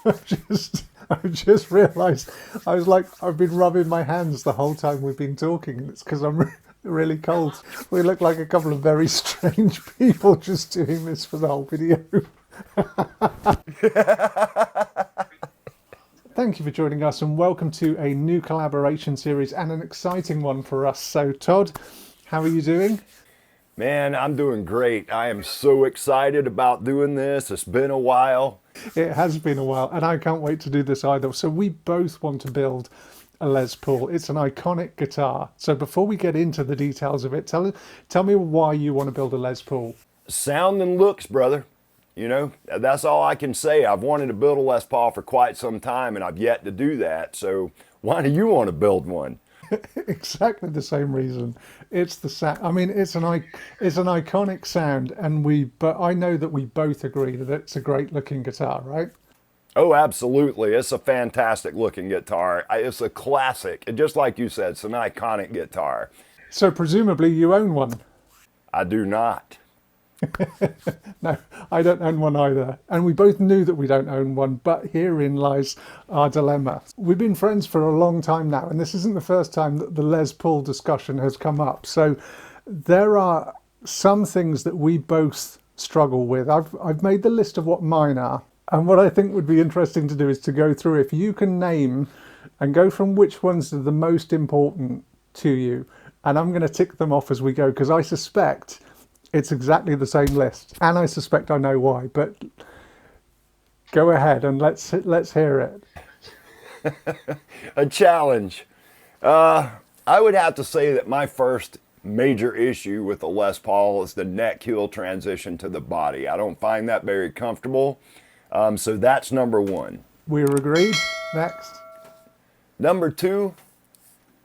I just realised I was like, I've been rubbing my hands the whole time we've been talking, and it's because I'm really cold. We look like a couple of very strange people just doing this for the whole video. Thank you for joining us, and welcome to a new collaboration series and an exciting one for us. So, Todd, how are you doing? Man, I'm doing great. I am so excited about doing this. It's been a while. It has been a while, and I can't wait to do this either. So we both want to build a Les Paul. It's an iconic guitar. So before we get into the details of it, tell me why you want to build a Les Paul. Sound and looks, brother. You know, that's all I can say. I've wanted to build a Les Paul for quite some time, and I've yet to do that. So why do you want to build one? Exactly the same reason. It's the sound. I mean, it's an iconic sound, but I know that we both agree that it's a great looking guitar, right? Oh, absolutely. It's a fantastic looking guitar. It's a classic. Just like you said, it's an iconic guitar. So presumably you own one. I do not. No, I don't own one either. And we both knew that we don't own one, but herein lies our dilemma. We've been friends for a long time now, and this isn't the first time that the Les Paul discussion has come up. So there are some things that we both struggle with. I've made the list of what mine are, and what I think would be interesting to do is to go through, if you can name and go from which ones are the most important to you, and I'm going to tick them off as we go, because I suspect it's exactly the same list, and I suspect I know why. But go ahead and let's hear it. A challenge. I would have to say that my first major issue with the Les Paul is the neck-heel transition to the body. I don't find that very comfortable. So that's number one. We're agreed. Next. Number two,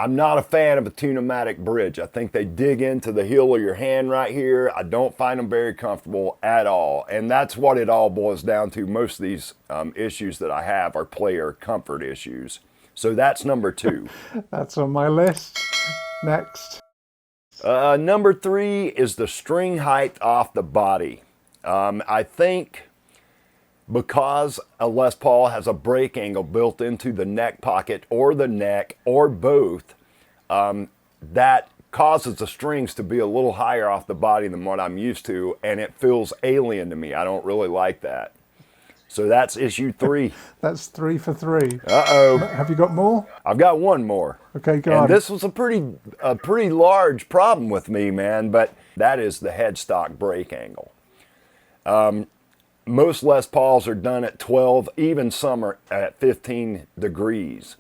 I'm not a fan of a tune-o-matic bridge. I think they dig into the heel of your hand right here. I don't find them very comfortable at all. And that's what it all boils down to. Most of these issues that I have are player comfort issues. So that's number two. That's on my list. Next. Number three is the string height off the body. I think because a Les Paul has a break angle built into the neck pocket or the neck or both, that causes the strings to be a little higher off the body than what I'm used to, and it feels alien to me. I don't really like that. So that's issue three. That's 3 for 3. Uh-oh. Have you got more? I've got one more. Okay, go on. And this was a pretty large problem with me, man, but that is the headstock break angle. Most Les Pauls are done at 12, even some are at 15 degrees.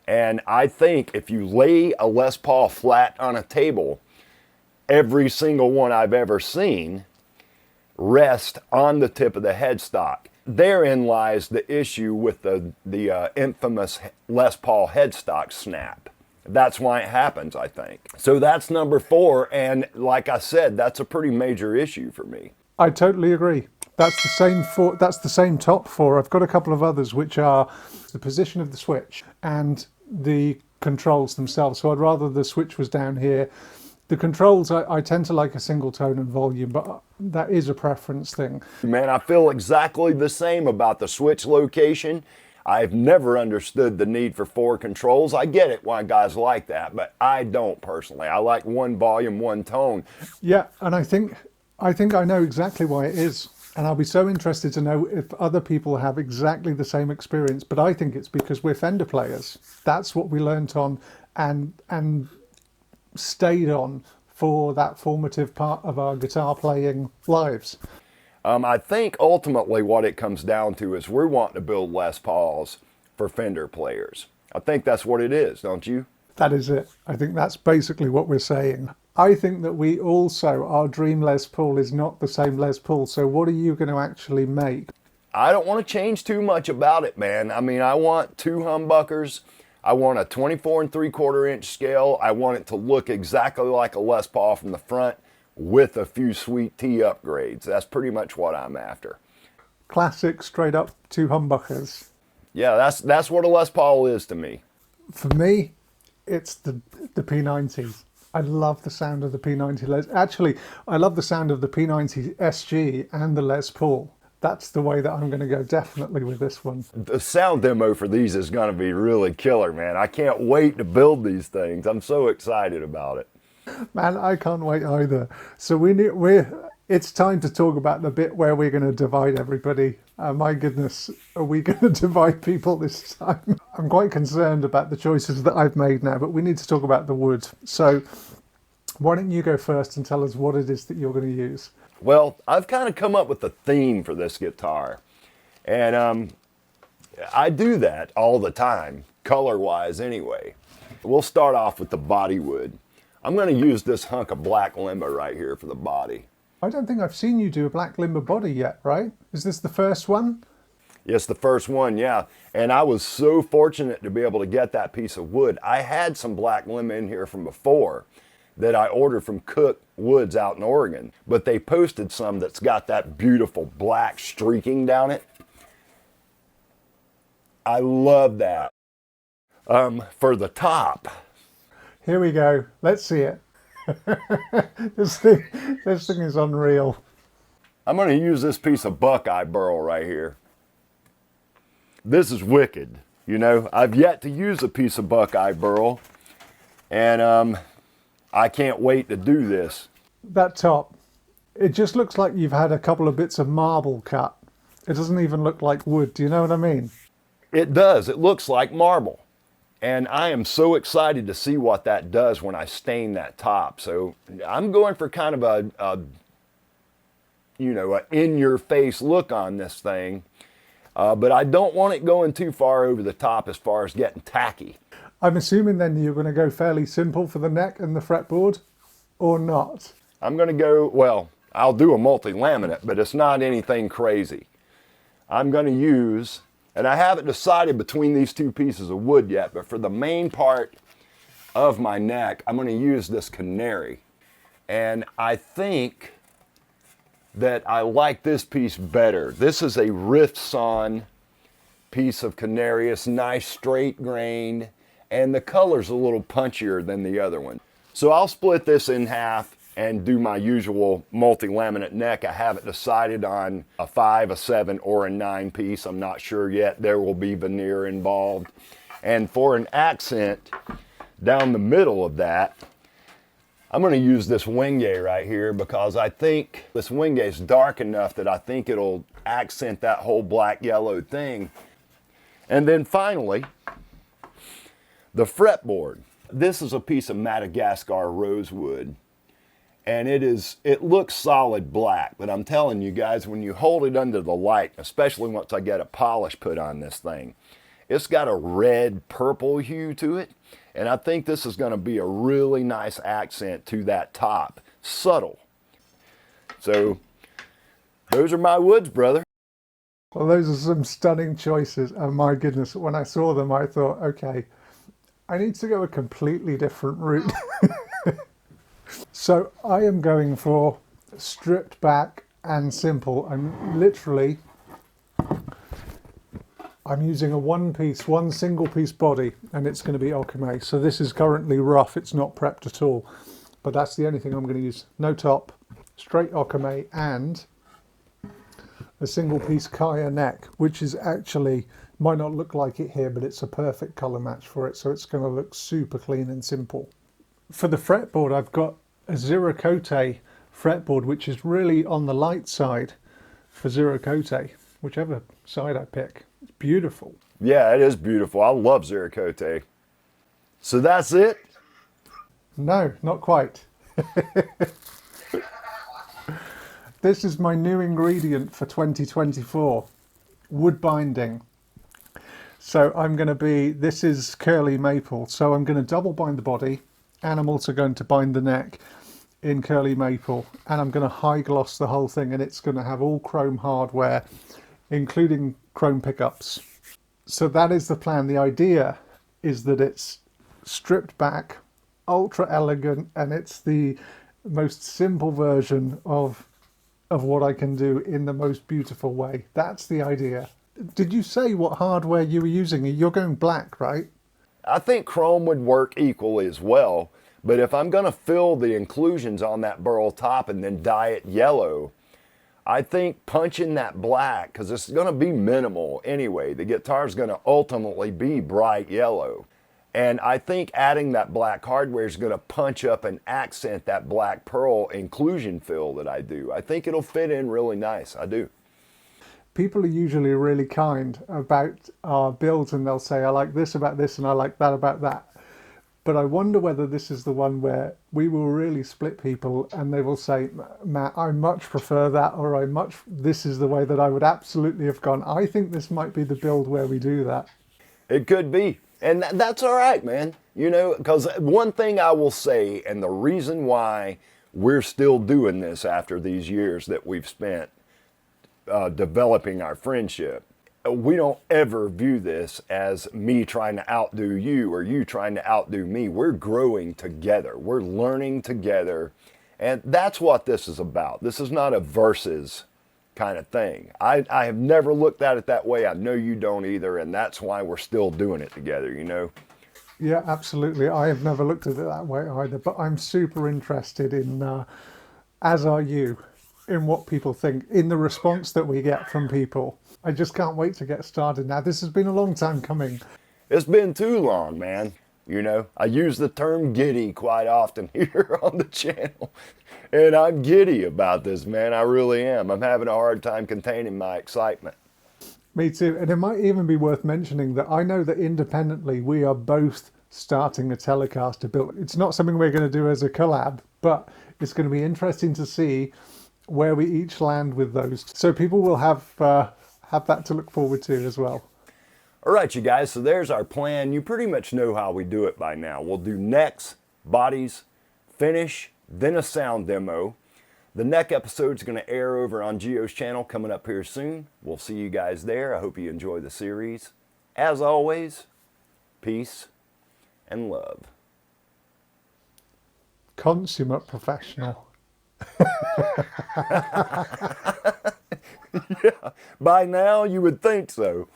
And I think if you lay a Les Paul flat on a table, every single one I've ever seen rest on the tip of the headstock. Therein lies the issue with the infamous Les Paul headstock snap. That's why it happens, I think. So that's number four, and like I said, that's a pretty major issue for me. I totally agree. That's the same top four. I've got a couple of others, which are the position of the switch and the controls themselves. So I'd rather the switch was down here. The controls, I tend to like a single tone and volume, but that is a preference thing. Man, I feel exactly the same about the switch location. I've never understood the need for 4 controls. I get it why guys like that, but I don't personally. I like one volume, one tone. Yeah, and I think I know exactly why it is. And I'll be so interested to know if other people have exactly the same experience. But I think it's because we're Fender players. That's what we learnt on and stayed on for that formative part of our guitar playing lives. I think ultimately what it comes down to is we're wanting to build Les Pauls for Fender players. I think that's what it is, don't you? That is it. I think that's basically what we're saying. I think that our dream Les Paul is not the same Les Paul. So what are you going to actually make? I don't want to change too much about it, man. I mean, I want 2 humbuckers. I want a 24 3/4 inch scale. I want it to look exactly like a Les Paul from the front with a few sweet T upgrades. That's pretty much what I'm after. Classic, straight up 2 humbuckers. Yeah, that's what a Les Paul is to me. For me, it's the P90. I love the sound of the P90 Les. Actually, I love the sound of the P90 SG and the Les Paul. That's the way that I'm going to go definitely with this one. The sound demo for these is going to be really killer, man. I can't wait to build these things. I'm so excited about it. Man, I can't wait either. So it's time to talk about the bit where we're going to divide everybody. My goodness, are we going to divide people this time? I'm quite concerned about the choices that I've made now, but we need to talk about the wood. So why don't you go first and tell us what it is that you're going to use? Well, I've kind of come up with a theme for this guitar. And I do that all the time, color-wise anyway. We'll start off with the body wood. I'm going to use this hunk of black limber right here for the body. I don't think I've seen you do a black limber body yet, right? Is this the first one? Yes, the first one, yeah. And I was so fortunate to be able to get that piece of wood. I had some black limber in here from before that I ordered from Cook Woods out in Oregon, but they posted some that's got that beautiful black streaking down it. I love that. For the top. Here we go. Let's see it. This thing is unreal. I'm going to use this piece of buckeye burl right here. This is wicked. You know, I've yet to use a piece of buckeye burl, and I can't wait to do this. That top, it just looks like you've had a couple of bits of marble cut. It doesn't even look like wood. Do you know what I mean? It does. It looks like marble. And I am so excited to see what that does when I stain that top. So I'm going for kind of a in-your-face look on this thing. But I don't want it going too far over the top as far as getting tacky. I'm assuming then you're going to go fairly simple for the neck and the fretboard, or not? I'm going to go, well, I'll do a multi-laminate, but it's not anything crazy. I'm going to use, and I haven't decided between these two pieces of wood yet, but for the main part of my neck, I'm going to use this canary. And I think that I like this piece better. This is a rift-sawn piece of canary. It's nice, straight grained, and the color's a little punchier than the other one. So I'll split this in half and do my usual multi-laminate neck. I haven't decided on a 5, a 7, or a 9 piece. I'm not sure yet. There will be veneer involved. And for an accent down the middle of that, I'm going to use this wingay right here because I think this wingay is dark enough that I think it'll accent that whole black yellow thing. And then finally, the fretboard. This is a piece of Madagascar rosewood, and it looks solid black, but I'm telling you guys, when you hold it under the light, especially once I get a polish put on this thing, it's got a red purple hue to it, and I think this is going to be a really nice accent to that top. Subtle. So those are my woods, brother. Well, those are some stunning choices, and my goodness, when I saw them I thought, okay, I need to go a completely different route. So I am going for stripped back and simple. I'm using a one single piece body, and it's going to be okame. So this is currently rough, it's not prepped at all, but that's the only thing I'm going to use. No top, straight okame, and a single piece kaya neck, which is actually, might not look like it here, but it's a perfect color match for it, so it's going to look super clean and simple. For the fretboard, I've got a Zero Cote fretboard, which is really on the light side for Zero Cote, whichever side I pick. It's beautiful. Yeah, it is beautiful. I love Zero Cote. So that's it? No, not quite. This is my new ingredient for 2024, wood binding. So this is curly maple, so I'm going to double bind the body, and I'm also going to bind the neck in curly maple, and I'm going to high gloss the whole thing, and it's going to have all chrome hardware, including chrome pickups. So that is the plan. The idea is that it's stripped back, ultra elegant, and it's the most simple version of what I can do in the most beautiful way. That's the idea. Did you say what hardware you were using? You're going black, right? I think chrome would work equally as well, but if I'm going to fill the inclusions on that burl top and then dye it yellow, I think punching that black, because it's going to be minimal anyway. The guitar is going to ultimately be bright yellow. And I think adding that black hardware is going to punch up and accent that black pearl inclusion fill that I do. I think it'll fit in really nice. I do. People are usually really kind about our builds, and they'll say, I like this about this and I like that about that. But I wonder whether this is the one where we will really split people and they will say, Matt, I much prefer that, or this is the way that I would absolutely have gone. I think this might be the build where we do that. It could be. And that's all right, man. You know, because one thing I will say, and the reason why we're still doing this after these years that we've spent developing our friendship, we don't ever view this as me trying to outdo you or you trying to outdo me. We're growing together. We're learning together. And that's what this is about. This is not a versus kind of thing. I have never looked at it that way. I know you don't either, and that's why we're still doing it together, you know? Yeah, absolutely. I have never looked at it that way either, but I'm super interested in, as are you, in what people think, in the response that we get from people. I just can't wait to get started now. This has been a long time coming. It's been too long, man. You know, I use the term giddy quite often here on the channel. And I'm giddy about this, man. I really am. I'm having a hard time containing my excitement. Me too. And it might even be worth mentioning that I know that independently we are both starting a Telecaster build. It's not something we're going to do as a collab, but it's going to be interesting to see where we each land with those. So people will have that to look forward to as well. All right, you guys, so there's our plan. You pretty much know how we do it by now. We'll do necks, bodies, finish, then a sound demo. The neck episode's going to air over on Gio's channel coming up here soon. We'll see you guys there. I hope you enjoy the series. As always, peace and love. Consummate professional. Yeah, by now you would think so.